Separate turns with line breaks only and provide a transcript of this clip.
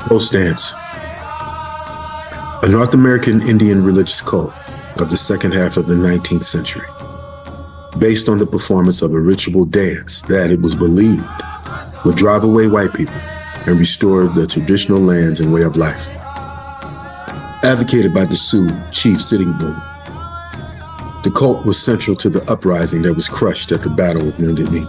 Ghost dance, a North American Indian religious cult of the second half of the 19th century, based on the performance of a ritual dance that it was believed would drive away white people and restore the traditional lands and way of life. Advocated by the Sioux chief Sitting Bull, the cult was central to the uprising that was crushed at the Battle of Wounded Knee.